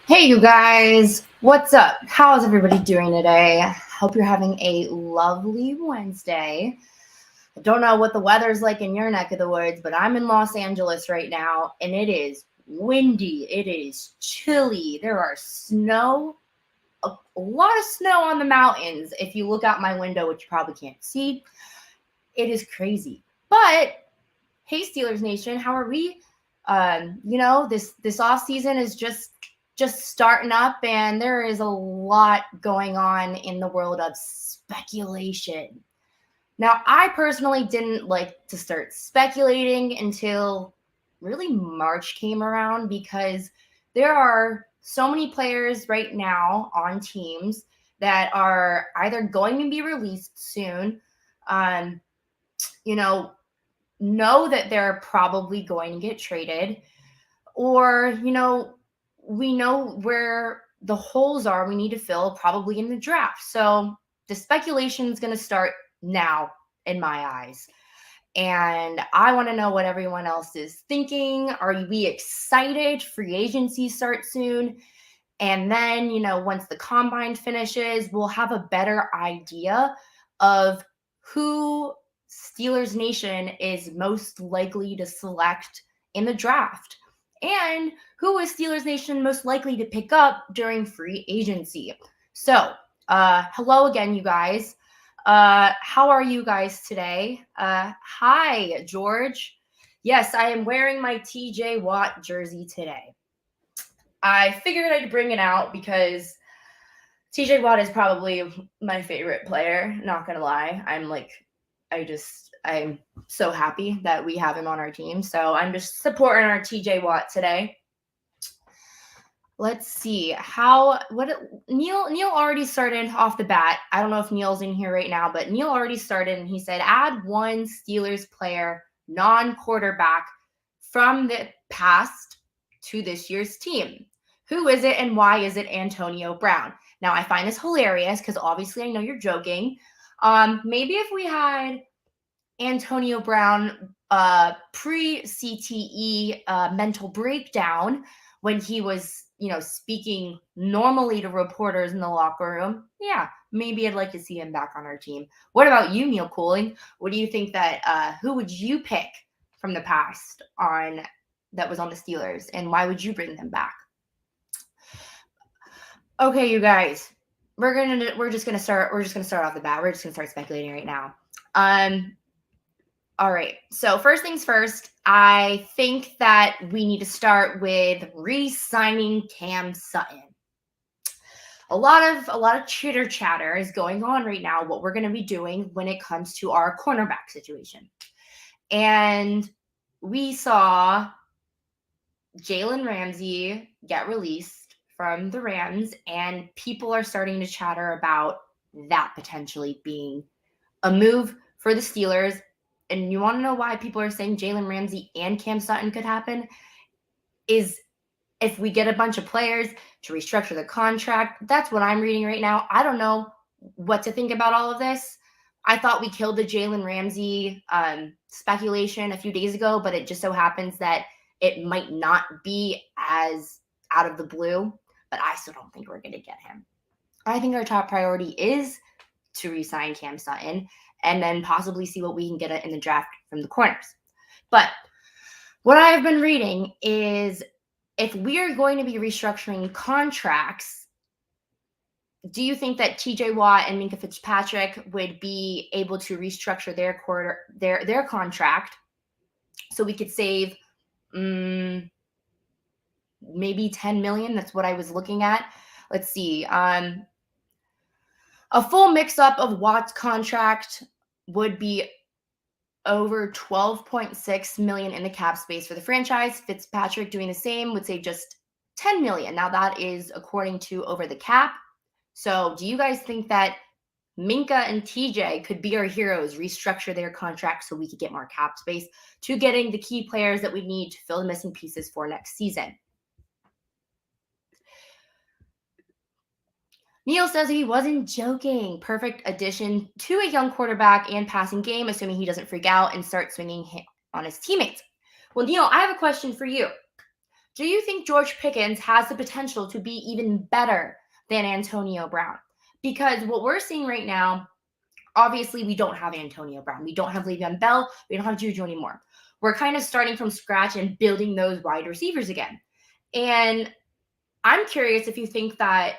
Hey, you guys, what's up? How's everybody doing today? Hope you're having a lovely Wednesday. I don't know what the weather's like in your neck of the woods, but I'm in Los Angeles right now and it is windy, it is chilly. There are a lot of snow on the mountains. If you look out my window, which you probably can't see, it is crazy. But hey, Steelers Nation, how are we? This off season is just starting up, and there is a lot going on in the world of speculation. Now, I personally didn't like to start speculating until really March came around because there are so many players right now on teams that are either going to be released soon, um, you know that they're probably going to get traded, or we know where the holes are we need to fill probably in the draft. So the speculation is going to start now in my eyes, and I want to know what everyone else is thinking. Are we excited? Free agency starts soon, and then once the combine finishes, we'll have a better idea of who Steelers Nation is most likely to select in the draft, and who is Steelers Nation most likely to pick up during free agency. So, hello again, you guys. How are you guys today? Hi, George. Yes, I am wearing my TJ Watt jersey today. I figured I'd bring it out because TJ Watt is probably my favorite player. Not gonna lie, I'm so happy that we have him on our team. So I'm just supporting our TJ Watt today. Let's see Neil already started off the bat. I don't know if Neil's in here right now, but Neil already started and he said add one Steelers player, non-quarterback, from the past to this year's team. Who is it and why is it Antonio Brown? Now I find this hilarious because obviously I know you're joking. Maybe if we had Antonio Brown pre-CTE mental breakdown when he was, speaking normally to reporters in the locker room, yeah, maybe I'd like to see him back on our team. What about you, Neil Cooling? What do you think who would you pick from the past that was on the Steelers, and why would you bring them back? Okay, you guys, we're just gonna start off the bat. We're just gonna start speculating right now. All right. So first things first, I think that we need to start with re-signing Cam Sutton. A lot of chitter chatter is going on right now what we're going to be doing when it comes to our cornerback situation. And we saw Jalen Ramsey get released from the Rams, and people are starting to chatter about that potentially being a move for the Steelers. And you want to know why people are saying Jalen Ramsey and Cam Sutton could happen? Is if we get a bunch of players to restructure the contract. That's what I'm reading right now. I don't know what to think about all of this. I thought we killed the Jalen Ramsey speculation a few days ago, but it just so happens that it might not be as out of the blue. But I still don't think we're going to get him. I think our top priority is to re-sign Cam Sutton and then possibly see what we can get in the draft from the corners. But what I have been reading is if we are going to be restructuring contracts, do you think that TJ Watt and Minkah Fitzpatrick would be able to restructure their contract so we could save maybe $10 million? That's what I was looking at. Let's see. A full mix-up of Watt's contract would be over $12.6 million in the cap space for the franchise. Fitzpatrick doing the same would save just $10 million. Now that is according to Over the Cap. So do you guys think that Minkah and TJ could be our heroes, restructure their contracts so we could get more cap space to getting the key players that we need to fill the missing pieces for next season? Neil says he wasn't joking. Perfect addition to a young quarterback and passing game, assuming he doesn't freak out and start swinging on his teammates. Well, Neil, I have a question for you. Do you think George Pickens has the potential to be even better than Antonio Brown? Because what we're seeing right now, obviously, we don't have Antonio Brown. We don't have Le'Veon Bell. We don't have Juju anymore. We're kind of starting from scratch and building those wide receivers again. And I'm curious if you think that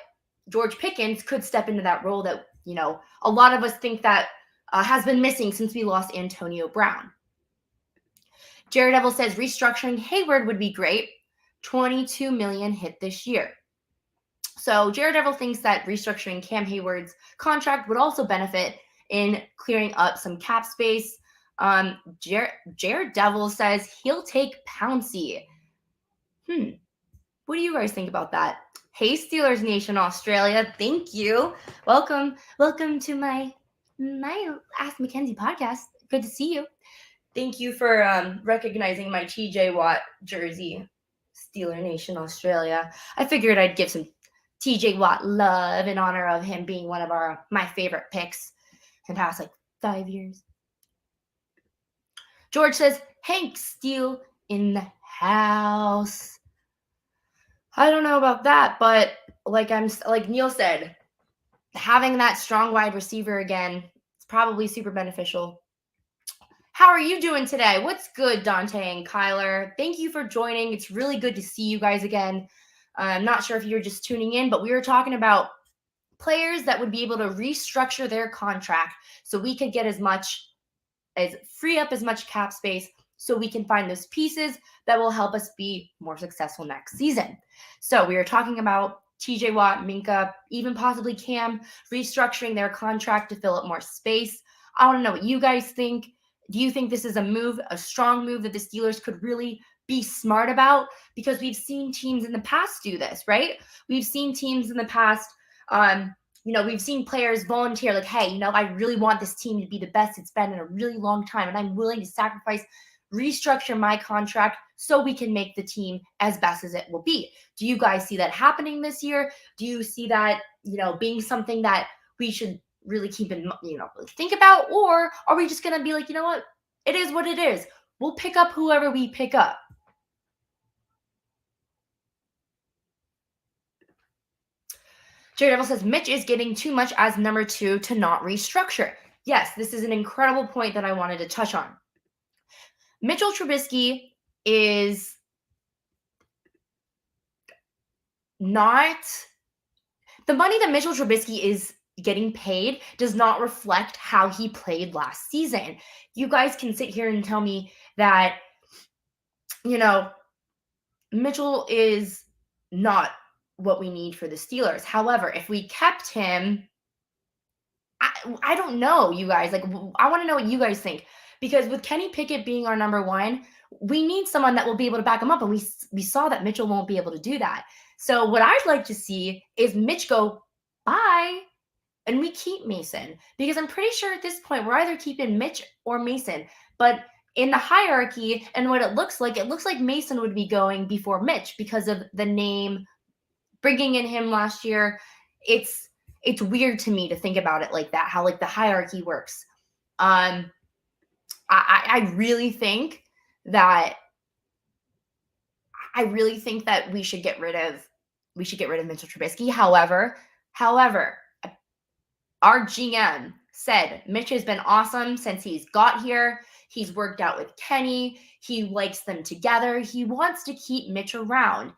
George Pickens could step into that role that, a lot of us think that has been missing since we lost Antonio Brown. Jared Devil says restructuring Hayward would be great. 22 million hit this year. So Jared Devil thinks that restructuring Cam Hayward's contract would also benefit in clearing up some cap space. Jared Devil says he'll take Pouncey. What do you guys think about that? Hey, Steelers Nation Australia, thank you. Welcome to my Ask MAKENZIE podcast. Good to see you. Thank you for recognizing my TJ Watt jersey, Steeler Nation Australia. I figured I'd give some TJ Watt love in honor of him being one of my favorite picks in the past 5 years. George says, Hank Steele in the house. I don't know about that, but like Neil said, having that strong wide receiver again, it's probably super beneficial. How are you doing today? What's good, Dante and Kyler? Thank you for joining. It's really good to see you guys again. I'm not sure if you're just tuning in, but we were talking about players that would be able to restructure their contract so we could get free up as much cap space so we can find those pieces that will help us be more successful next season. So we were talking about TJ Watt, Minka, even possibly Cam restructuring their contract to fill up more space. I want to know what you guys think. Do you think this is a strong move that the Steelers could really be smart about? Because we've seen teams in the past do this, right? We've seen teams in the past, we've seen players volunteer hey, I really want this team to be the best it's been in a really long time, and I'm willing to restructure my contract so we can make the team as best as it will be. Do you guys see that happening this year? Do you see that, being something that we should really keep in, think about? Or are we just going to be you know what? It is what it is. We'll pick up whoever we pick up. Jerry Devil says, Mitch is getting too much as number 2 to not restructure. Yes, this is an incredible point that I wanted to touch on. Mitchell Trubisky is not – the money that Mitchell Trubisky is getting paid does not reflect how he played last season. You guys can sit here and tell me that, Mitchell is not what we need for the Steelers. However, if we kept him, I don't know, you guys. I want to know what you guys think. Because with Kenny Pickett being our number 1, we need someone that will be able to back him up. And we saw that Mitchell won't be able to do that. So what I'd like to see is Mitch go, bye, and we keep Mason. Because I'm pretty sure at this point, we're either keeping Mitch or Mason. But in the hierarchy and what it looks like Mason would be going before Mitch because of the name, bringing in him last year. It's weird to me to think about it like that, how the hierarchy works. I really think that we should get rid of Mitchell Trubisky. However, our GM said Mitch has been awesome since he's got here. He's worked out with Kenny. He likes them together. He wants to keep Mitch around.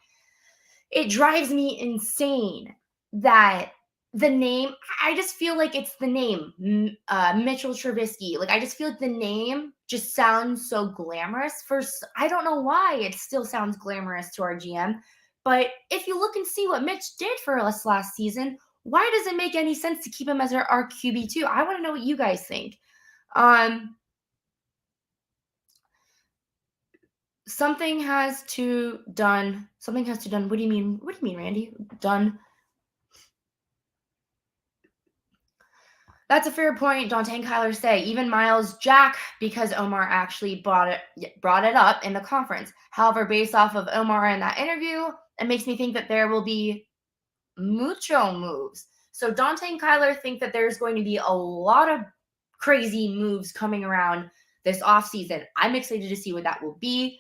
It drives me insane that the name, I just feel like it's the name, Mitchell Trubisky. I just feel like the name just sounds so glamorous. I don't know why it still sounds glamorous to our GM, but if you look and see what Mitch did for us last season, why does it make any sense to keep him as our QB2? I want to know what you guys think. Something has to done. What do you mean? What do you mean, Randy? Done. That's a fair point. Dante and Kyler say even Miles Jack because Omar actually brought it up in the conference. However, based off of Omar in that interview, it makes me think that there will be mucho moves. So Dante and Kyler think that there's going to be a lot of crazy moves coming around this offseason. I'm excited to see what that will be.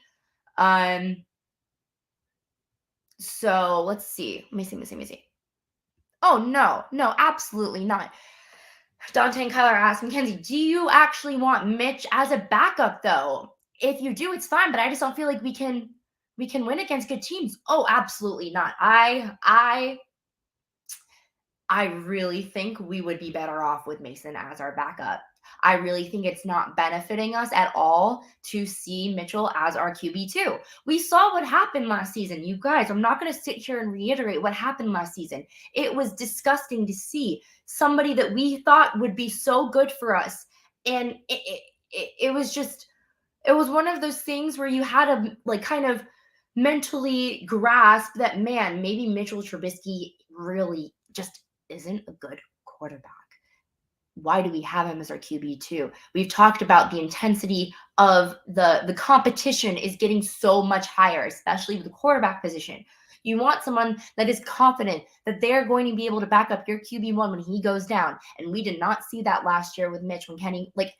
So let's see. Let me see. Oh, no, absolutely not. Dante and Kyler asked Mackenzie, do you actually want Mitch as a backup though? If you do, it's fine, but I just don't feel like we can win against good teams. Oh, absolutely not. I really think we would be better off with Mason as our backup. I really think it's not benefiting us at all to see Mitchell as our QB2. We saw what happened last season. You guys, I'm not going to sit here and reiterate what happened last season. It was disgusting to see somebody that we thought would be so good for us. And it was just, it was one of those things where you had to like kind of mentally grasp that, man, maybe Mitchell Trubisky really just isn't a good quarterback. Why do we have him as our QB2? We've talked about the intensity of the competition is getting so much higher, especially with the quarterback position. You want someone that is confident that they're going to be able to back up your QB1 when he goes down. And we did not see that last year with Mitch when Kenny, like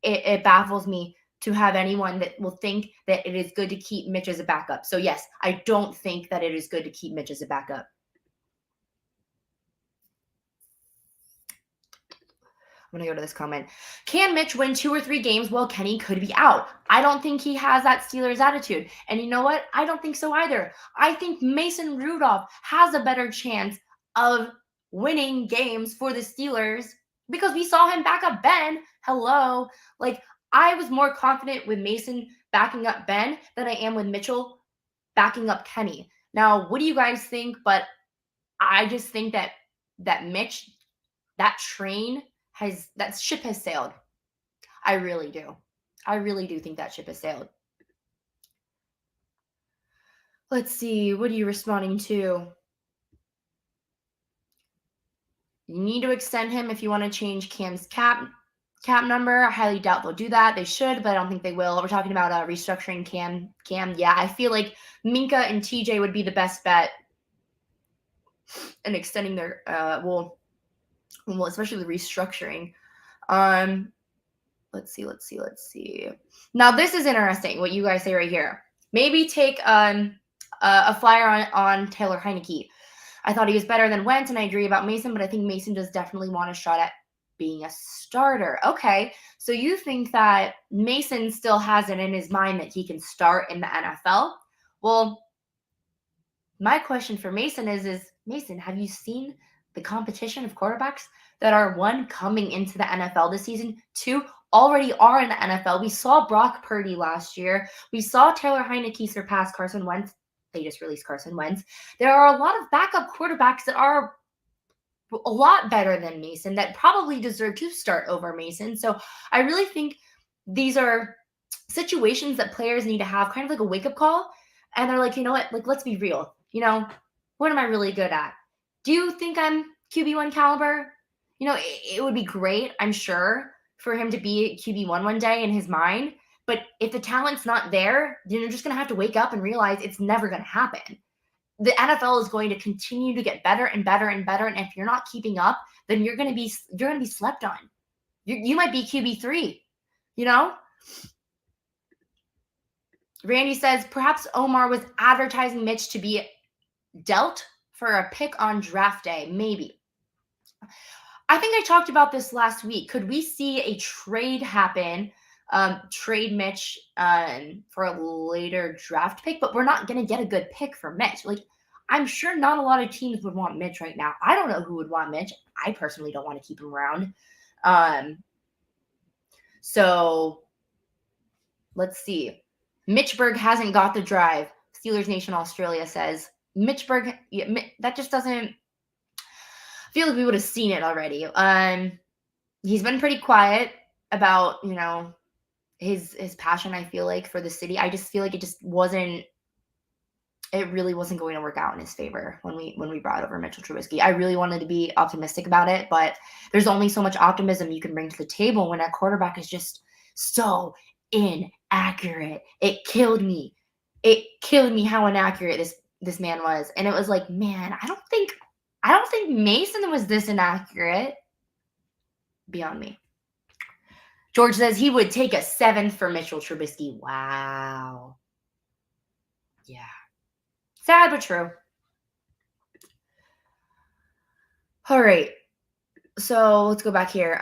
it baffles me to have anyone that will think that it is good to keep Mitch as a backup. So yes, I don't think that it is good to keep Mitch as a backup. I'm going to go to this comment. Can Mitch win 2 or 3 games while Kenny could be out? I don't think he has that Steelers attitude. And you know what? I don't think so either. I think Mason Rudolph has a better chance of winning games for the Steelers because we saw him back up Ben. Hello. Like, I was more confident with Mason backing up Ben than I am with Mitchell backing up Kenny. Now, what do you guys think? But I just think that Mitch, that ship has sailed. I really do. I really do think that ship has sailed. Let's see. What are you responding to? You need to extend him if you want to change Cam's cap number. I highly doubt they'll do that. They should, but I don't think they will. We're talking about restructuring Cam. Yeah, I feel like Minka and TJ would be the best bet in extending their well, especially with restructuring. Let's see. Now this is interesting. What you guys say right here. Maybe take a flyer on Taylor Heineke. I thought he was better than Wentz, and I agree about Mason, but I think Mason does definitely want a shot at being a starter. Okay, so you think that Mason still has it in his mind that he can start in the NFL? Well, my question for Mason is Mason, have you seen the competition of quarterbacks that are, one, coming into the NFL this season, two, already are in the NFL? We saw Brock Purdy last year. We saw Taylor Heineke surpass Carson Wentz. They just released Carson Wentz. There are a lot of backup quarterbacks that are a lot better than Mason that probably deserve to start over Mason. So I really think these are situations that players need to have kind of like a wake-up call. And they're like, you know what? Like, let's be real. You know, what am I really good at? Do you think I'm QB1 caliber? You know, it would be great, I'm sure, for him to be QB1 one day in his mind. But if the talent's not there, then you're just going to have to wake up and realize it's never going to happen. The NFL is going to continue to get better and better and better. And if you're not keeping up, then you're going to be slept on. You might be QB3, you know? Randy says, perhaps Omar was advertising Mitch to be dealt for a pick on draft day. Maybe. I think I talked about this last week. Could we see a trade happen, trade Mitch for a later draft pick? But we're not going to get a good pick for Mitch. Like, I'm sure not a lot of teams would want Mitch right now. I don't know who would want Mitch. I personally don't want to keep him around. So let's see. Mitchburg hasn't got the drive. Steelers Nation Australia says Mitchburg. Yeah, that just doesn't. I feel like we would have seen it already. He's been pretty quiet about, you know, his passion, I feel like, for the city. I just feel like it really wasn't going to work out in his favor when we brought over Mitchell Trubisky. I really wanted to be optimistic about it, but there's only so much optimism you can bring to the table when that quarterback is just so inaccurate. It killed me. It killed me how inaccurate this man was. And it was like, man, I don't think Mason was this inaccurate. Beyond me. George says he would take a 7th for Mitchell Trubisky. Wow. Yeah. Sad but true. All right. So let's go back here.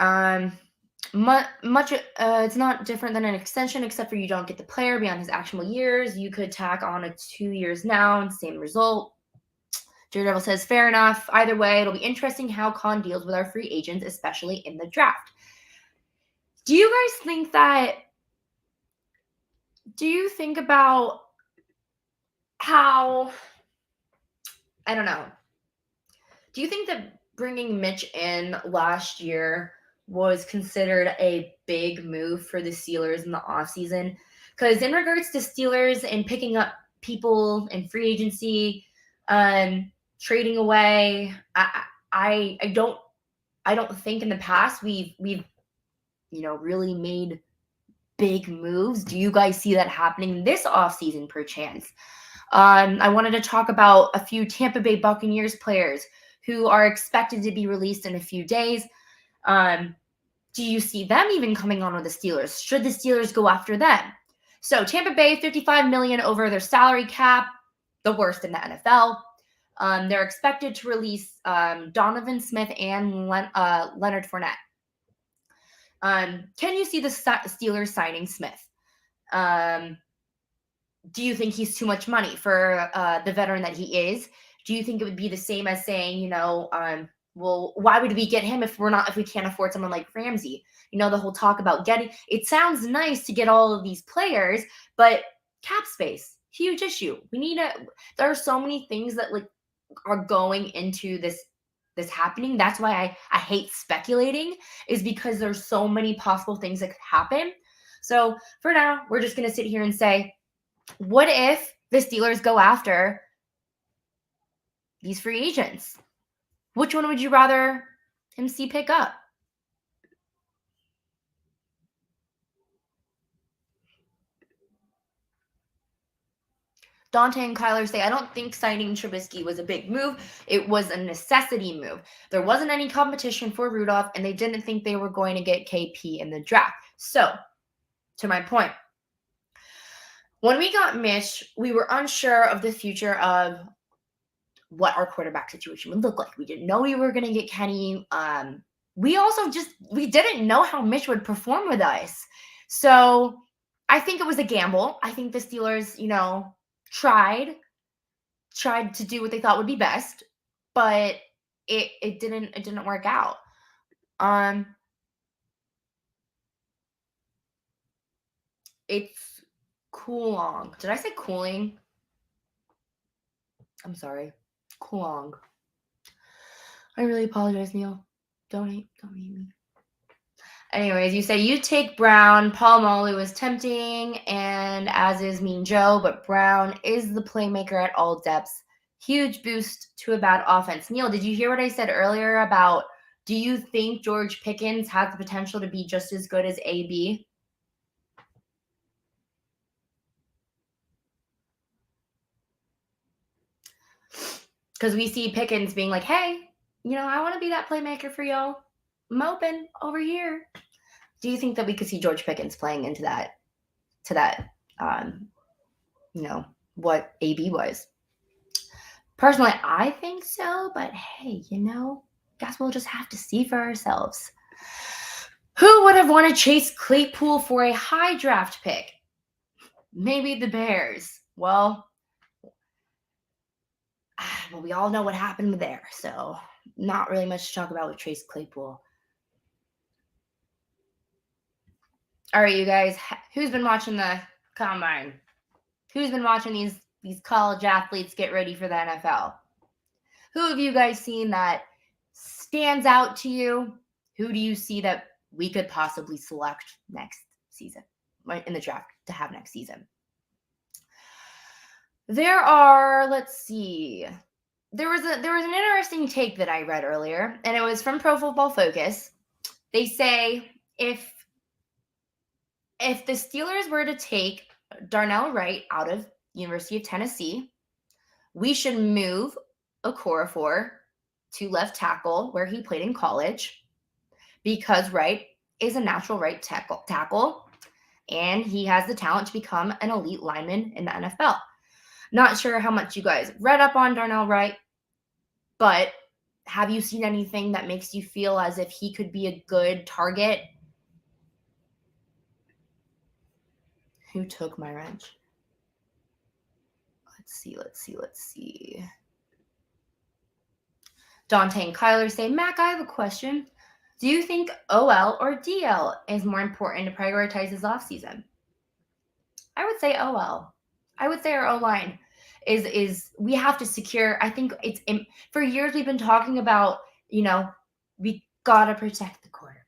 It's not different than an extension, except for you don't get the player beyond his actual years. You could tack on a 2 years now and same result. Daredevil says, fair enough. Either way, it'll be interesting how Khan deals with our free agents, especially in the draft. Do you guys think that? Do you think about how? I don't know. Do you think that bringing Mitch in last year was considered a big move for the Steelers in the offseason? Because in regards to Steelers and picking up people in free agency, trading away, I don't think in the past we've really made big moves. Do you guys see that happening this offseason perchance? I wanted to talk about a few Tampa Bay Buccaneers players who are expected to be released in a few days. Do you see them even coming on with the Steelers? Should the Steelers go after them? So Tampa Bay, $55 million over their salary cap, the worst in the NFL. They're expected to release Donovan Smith and Leonard Fournette. Can you see the Steelers signing Smith? Do you think he's too much money for the veteran that he is? Do you think it would be the same as saying, well, why would we get him if we can't afford someone like Ramsey? The whole talk about it sounds nice to get all of these players, but cap space, huge issue. There are so many things that are going into this happening. That's why I hate speculating, is because there's so many possible things that could happen. So for now, we're just going to sit here and say, what if the Steelers go after these free agents? Which one would you rather him see pick up? Dante and Kyler say, I don't think signing Trubisky was a big move. It was a necessity move. There wasn't any competition for Rudolph, and they didn't think they were going to get KP in the draft. So, to my point, when we got Mitch, we were unsure of the future of what our quarterback situation would look like. We didn't know we were going to get Kenny. We didn't know how Mitch would perform with us. So I think it was a gamble. I think the Steelers, tried to do what they thought would be best, but it didn't work out. It's Coolong. Did I say cooling? I'm sorry. Coolong. I really apologize, Neil. Don't hate me. Anyways, you say you take Brown. Paul Malu is tempting, and as is Mean Joe, but Brown is the playmaker at all depths. Huge boost to a bad offense. Neil, did you hear what I said earlier about, do you think George Pickens has the potential to be just as good as AB? Because we see Pickens being like, hey, I want to be that playmaker for y'all. I'm open over here. Do you think that we could see George Pickens playing into that, what AB was? Personally, I think so, but hey, guess we'll just have to see for ourselves. Who would have wanted Chase Claypool for a high draft pick? Maybe the Bears. Well, we all know what happened there, so not really much to talk about with Chase Claypool. All right, you guys, who's been watching the Combine? Who's been watching these college athletes get ready for the NFL? Who have you guys seen that stands out to you? Who do you see that we could possibly select next season, in the draft to have next season? Let's see. There was an interesting take that I read earlier, and it was from Pro Football Focus. They say if the Steelers were to take Darnell Wright out of University of Tennessee, we should move Okorafor to left tackle where he played in college, because Wright is a natural right tackle, and he has the talent to become an elite lineman in the NFL. Not sure how much you guys read up on Darnell Wright, but have you seen anything that makes you feel as if he could be a good target? Who took my wrench? Let's see. Dante and Kyler say, Mac, I have a question. Do you think OL or DL is more important to prioritize this offseason? I would say OL. I would say our O-line is we have to secure. I think for years we've been talking about, we got to protect the quarterback.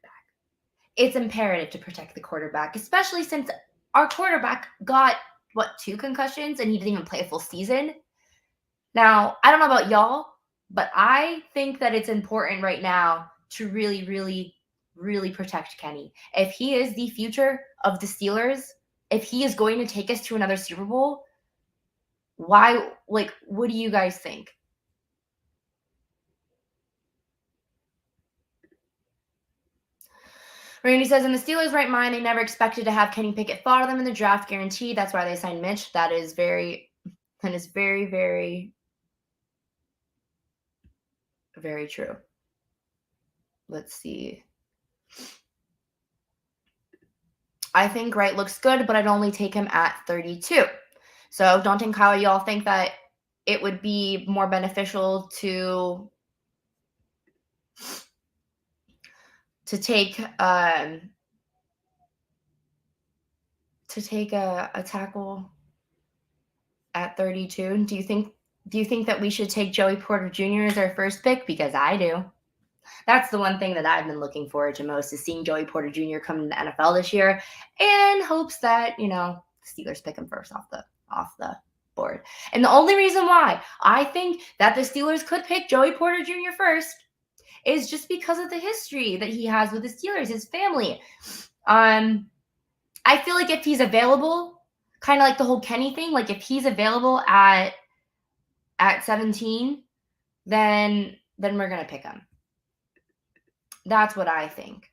It's imperative to protect the quarterback, especially since our quarterback got, 2 concussions and he didn't even play a full season. Now, I don't know about y'all, but I think that it's important right now to really, really, really protect Kenny. If he is the future of the Steelers, if he is going to take us to another Super Bowl, what do you guys think? Randy says, in the Steelers' right mind, they never expected to have Kenny Pickett follow them in the draft guaranteed. That's why they signed Mitch. That is very, very, very true. Let's see. I think Wright looks good, but I'd only take him at 32. So Dante and Kyle, y'all think that it would be more beneficial to take a tackle at 32? Do you think that we should take Joey Porter Jr. as our first pick? Because I do. That's the one thing that I've been looking forward to most, is seeing Joey Porter Jr. come to the NFL this year, and hopes that, the Steelers pick him first off the board. And the only reason why I think that the Steelers could pick Joey Porter Jr. first is just because of the history that he has with the Steelers, his family. I feel like if he's available, kind of like the whole Kenny thing, like if he's available at 17, then we're going to pick him. That's what I think.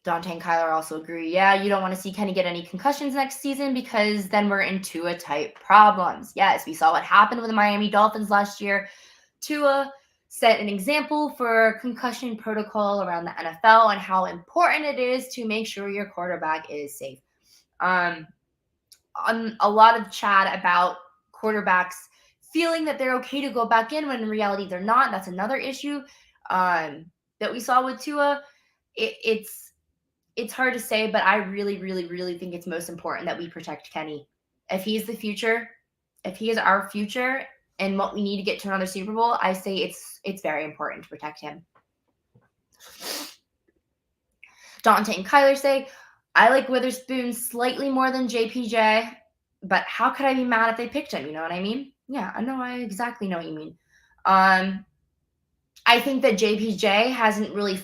Dante and Kyler also agree. Yeah, you don't want to see Kenny get any concussions next season because then we're in Tua-type problems. Yes, we saw what happened with the Miami Dolphins last year. Tua set an example for concussion protocol around the NFL and how important it is to make sure your quarterback is safe. On a lot of chat about quarterbacks feeling that they're okay to go back in when in reality they're not. That's another issue that we saw with Tua. It's hard to say, but I really, really, really think it's most important that we protect Kenny. If he's the future, if he is our future and what we need to get to another Super Bowl, I say it's very important to protect him. Dante and Kyler say, I like Witherspoon slightly more than JPJ, but how could I be mad if they picked him? You know what I mean? Yeah, I exactly know what you mean. I think that JPJ hasn't really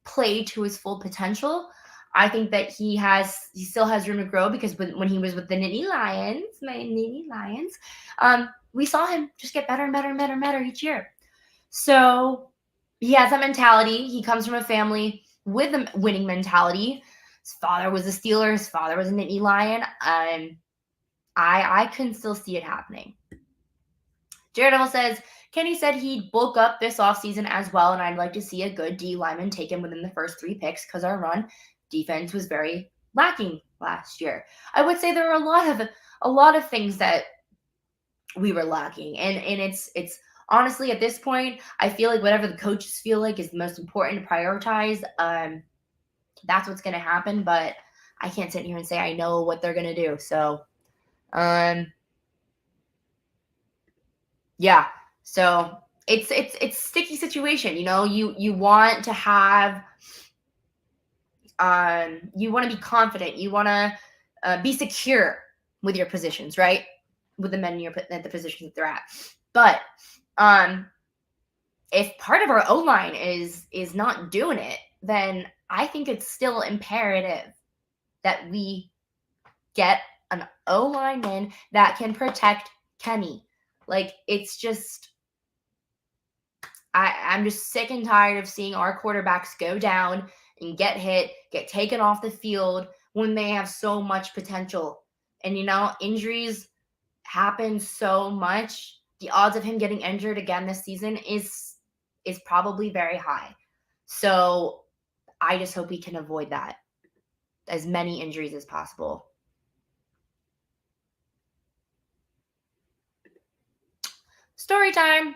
played to his full potential. I think that he still has room to grow because when he was with the Nittany Lions, we saw him just get better and better and better and better each year. So he has that mentality. He comes from a family with a winning mentality. His father was a Steeler. His father was a Nittany Lion. I can still see it happening. Daredevil says, Kenny said he'd bulk up this offseason as well, and I'd like to see a good D lineman taken within the first 3 picks because our run defense was very lacking last year. I would say there were a lot of things that we were lacking, and it's honestly at this point, I feel like whatever the coaches feel like is the most important to prioritize, that's what's going to happen. But I can't sit here and say I know what they're going to do. So, yeah. So it's a sticky situation. You want to have, you want to be confident. You want to be secure with your positions, right? With the men at the positions that they're at. But if part of our O-line is not doing it, then I think it's still imperative that we get an O-lineman that can protect Kenny. Like, it's just, I'm just sick and tired of seeing our quarterbacks go down and get hit, get taken off the field when they have so much potential. And, injuries happen so much. The odds of him getting injured again this season is probably very high. So I just hope we can avoid that. As many injuries as possible. Story time.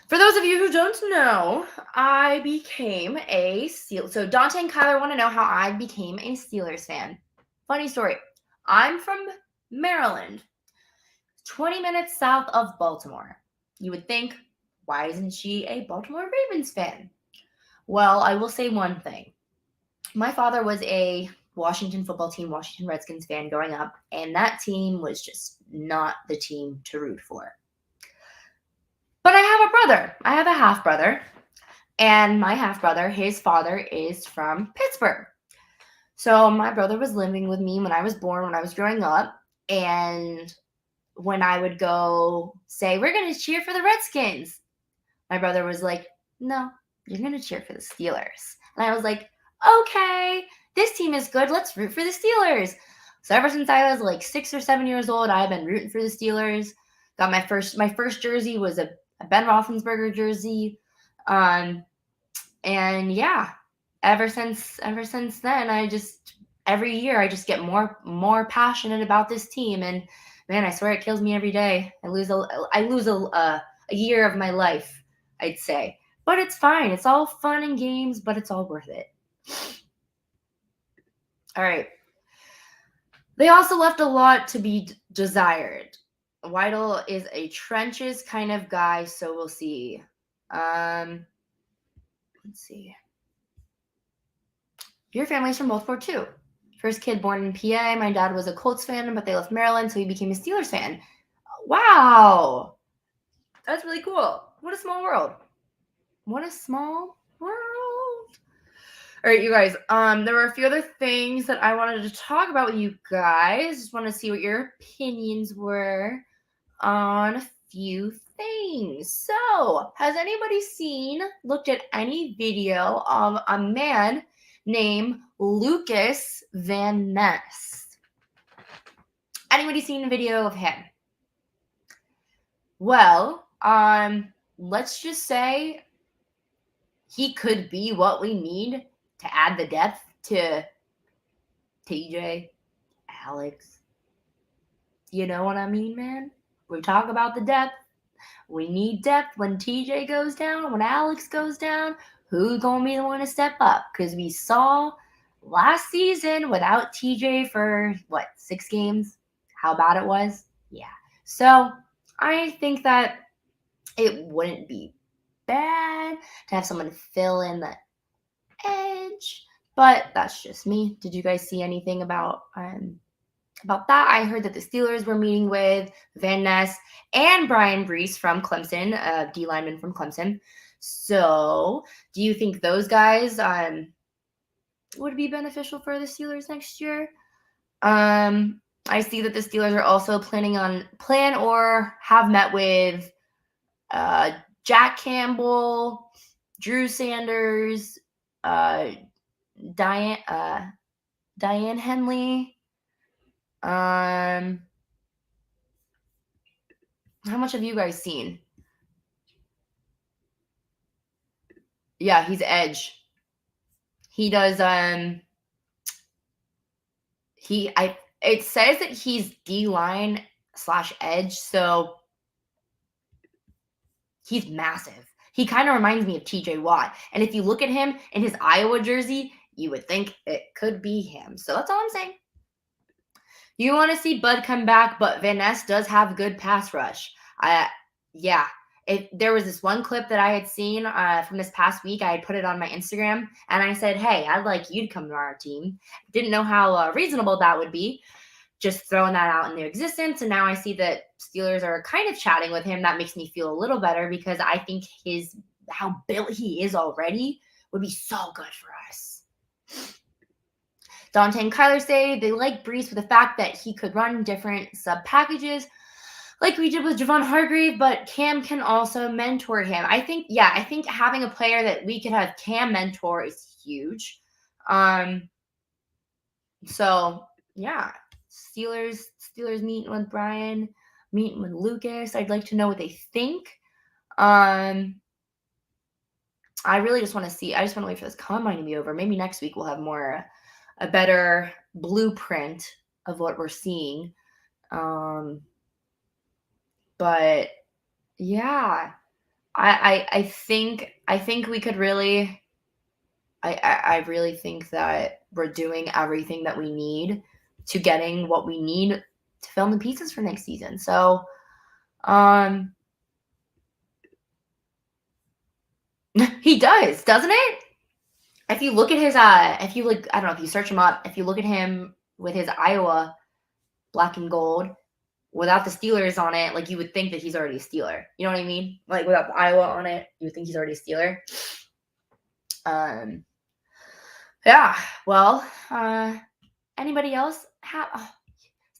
For those of you who don't know, I became a Steelers. So Dante and Kyler want to know how I became a Steelers fan. Funny story. I'm from Maryland, 20 minutes south of Baltimore. You would think, why isn't she a Baltimore Ravens fan? Well, I will say one thing. My father was a Washington football team, Washington Redskins fan growing up, and that team was just not the team to root for. But I have a brother. I have a half-brother, and my half-brother, his father is from Pittsburgh. So my brother was living with me when I was born, when I was growing up, and when I would go say, we're going to cheer for the Redskins, my brother was like, no, you're going to cheer for the Steelers. And I was like, okay, this team is good. Let's root for the Steelers. So ever since I was like 6 or 7 years old, I've been rooting for the Steelers. Got my first jersey was a Ben Roethlisberger jersey. And yeah, ever since then, every year I just get more passionate about this team. And man, I swear it kills me every day. I lose a year of my life, I'd say. But it's fine. It's all fun and games, but it's all worth it. All right. They also left a lot to be desired. Weidl is a trenches kind of guy, so we'll see. Let's see. Your family's from Baltimore too. First kid born in PA. My dad was a Colts fan, but they left Maryland, so he became a Steelers fan. Wow. That's really cool. What a small world. What a small world. All right, you guys. There were a few other things that I wanted to talk about with you guys. Just want to see what your opinions were on a few things. So, has anybody looked at any video of a man named Lucas Van Ness? Anybody seen a video of him? Well, let's just say he could be what we need to add the depth to TJ, Alex. You know what I mean, man? We talk about the depth. We need depth when TJ goes down, when Alex goes down. Who's going to be the one to step up? Because we saw last season without TJ for, 6 games? How bad it was? Yeah. So I think that it wouldn't be bad to have someone fill in the edge. But that's just me. Did you guys see anything about that? I heard that the Steelers were meeting with Van Ness and Brian Brees from Clemson, a D lineman from Clemson. So do you think those guys would be beneficial for the Steelers next year? I see that the Steelers are also plan or have met with Jack Campbell, Drew Sanders, Diane Henley. How much have you guys seen? Yeah, he's edge. He does it says that he's D-line / edge, so he's massive. He kind of reminds me of TJ Watt. And if you look at him in his Iowa jersey, you would think it could be him. So that's all I'm saying. You want to see Bud come back, but Van Ness does have good pass rush. Yeah. There was this one clip that I had seen from this past week. I had put it on my Instagram, and I said, hey, I'd like you to come to our team. Didn't know how reasonable that would be. Just throwing that out into existence, and now I see that Steelers are kind of chatting with him. That makes me feel a little better because I think how built he is already would be so good for us. Dante and Kyler say they like Brees for the fact that he could run different sub packages like we did with Javon Hargrave, but Cam can also mentor him. I think having a player that we could have Cam mentor is huge. So yeah. Steelers meeting with Brian, meeting with Lucas. I'd like to know what they think. I really just want to see. I just want to wait for this combine to be over. Maybe next week we'll have a better blueprint of what we're seeing. But yeah, I think we could really. I really think that we're doing everything that we need to getting what we need to fill in the pieces for next season. So, he does, doesn't it? If you look at his, if you look, I don't know, if you search him up, if you look at him with his Iowa black and gold without the Steelers on it, like you would think that he's already a Steeler. You know what I mean? Like without the Iowa on it, you would think he's already a Steeler. Yeah. Well, anybody else?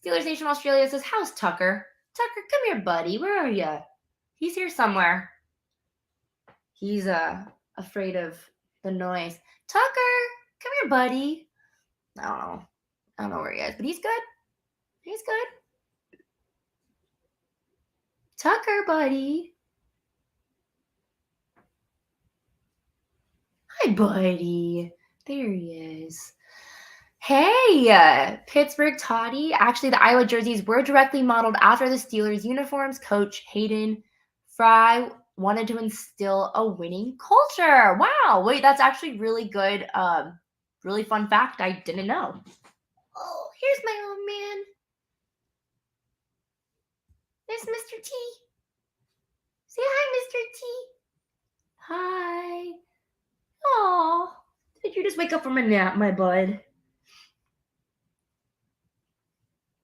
Steelers Nation Australia says, "How's Tucker? Tucker, come here, buddy. Where are you? He's here somewhere. He's afraid of the noise. Tucker, come here, buddy. I don't know where he is, but he's good. He's good. Tucker, buddy. Hi, buddy. There he is. Hey, Pittsburgh Toddy. Actually, the Iowa jerseys were directly modeled after the Steelers uniforms. Coach Hayden Fry wanted to instill a winning culture. Wow. Wait, that's actually really good. Really fun fact I didn't know. Oh, here's my old man. There's Mr. T. Say hi, Mr. T. Hi. Oh, did you just wake up from a nap, my bud?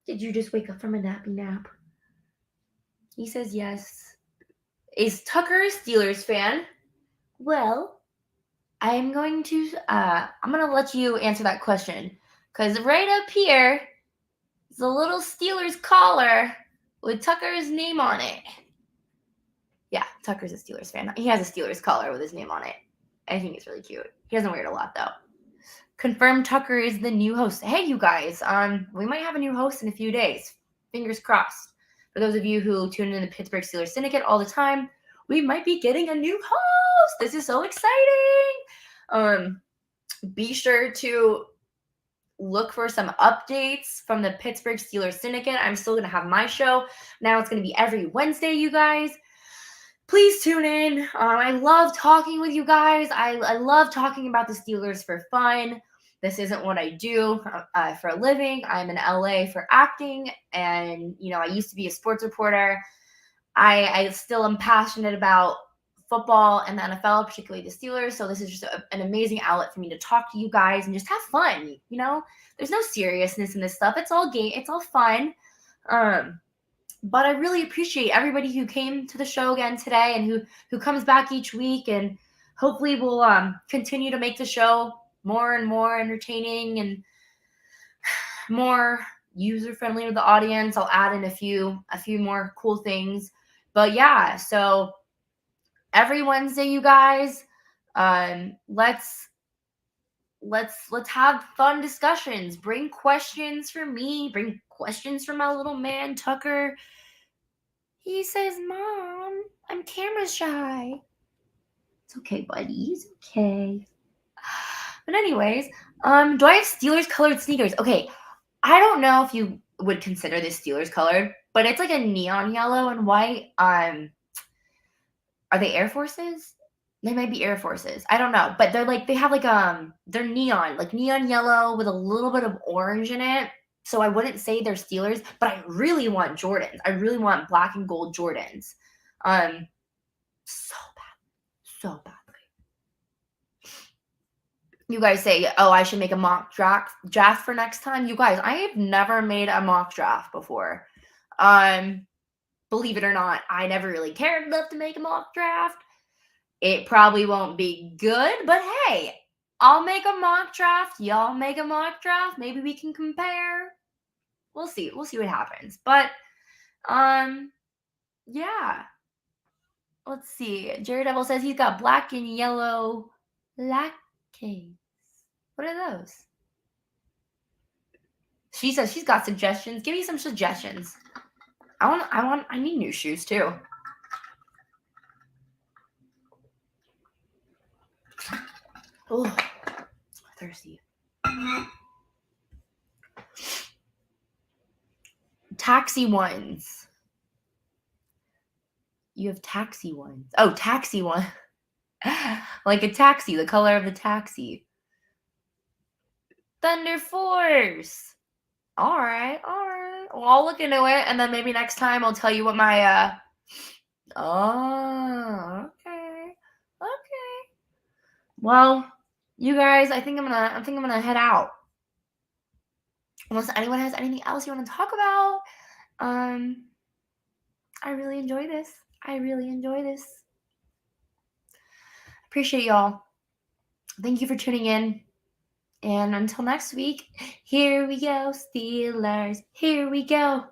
Did you just wake up from a nappy nap? He says yes. Is Tucker a Steelers fan? Well, I'm going to let you answer that question. Because right up here is a little Steelers collar with Tucker's name on it. Yeah, Tucker's a Steelers fan. He has a Steelers collar with his name on it. I think it's really cute. He doesn't wear it a lot, though. Confirmed Tucker is the new host. Hey, you guys, we might have a new host in a few days. Fingers crossed. For those of you who tune in the Pittsburgh Steelers Syndicate all the time, we might be getting a new host. This is so exciting. Be sure to look for some updates from the Pittsburgh Steelers Syndicate. I'm still going to have my show. Now it's going to be every Wednesday, you guys. Please tune in. I love talking with you guys. I love talking about the Steelers for fun. This isn't what I do for a living. I'm in LA for acting, and I used to be a sports reporter. I still am passionate about football and the NFL, particularly the Steelers. So this is just an amazing outlet for me to talk to you guys and just have fun. There's no seriousness in this stuff. It's all game. It's all fun. But I really appreciate everybody who came to the show again today and who comes back each week. And hopefully we'll continue to make the show more and more entertaining and more user-friendly to the audience. I'll add in a few more cool things. But yeah, so every Wednesday, you guys, let's have fun discussions. Bring questions for me. Bring questions for my little man, Tucker. He says, "Mom, I'm camera shy." It's okay, buddy. It's okay. But anyways, do I have Steelers colored sneakers? Okay, I don't know if you would consider this Steelers colored, but it's like a neon yellow and white. Are they Air Forces? They might be Air Forces. I don't know, but they have they're neon yellow with a little bit of orange in it. So I wouldn't say they're Steelers, but I really want Jordans. I really want black and gold Jordans. So badly. You guys say, "Oh, I should make a mock draft for next time." You guys, I have never made a mock draft before. Believe it or not, I never really cared enough to make a mock draft. It probably won't be good, but hey, I'll make a mock draft. Y'all make a mock draft. Maybe we can compare. We'll see. We'll see what happens. But, yeah. Let's see. Jared Devil says he's got black and yellow lattes. What are those? She says she's got suggestions. Give me some suggestions. I need new shoes too. Oh, thirsty. Taxi ones. You have taxi ones. Oh, taxi one. Like a taxi, the color of the taxi. Thunder Force. All right. Well, I'll look into it, and then maybe next time I'll tell you what my Oh, okay. Well, you guys, I think I'm gonna head out. Unless anyone has anything else you want to talk about. I really enjoy this. Appreciate y'all. Thank you for tuning in. And until next week, here we go, Steelers. Here we go.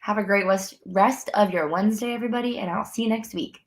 Have a great rest of your Wednesday, everybody, and I'll see you next week.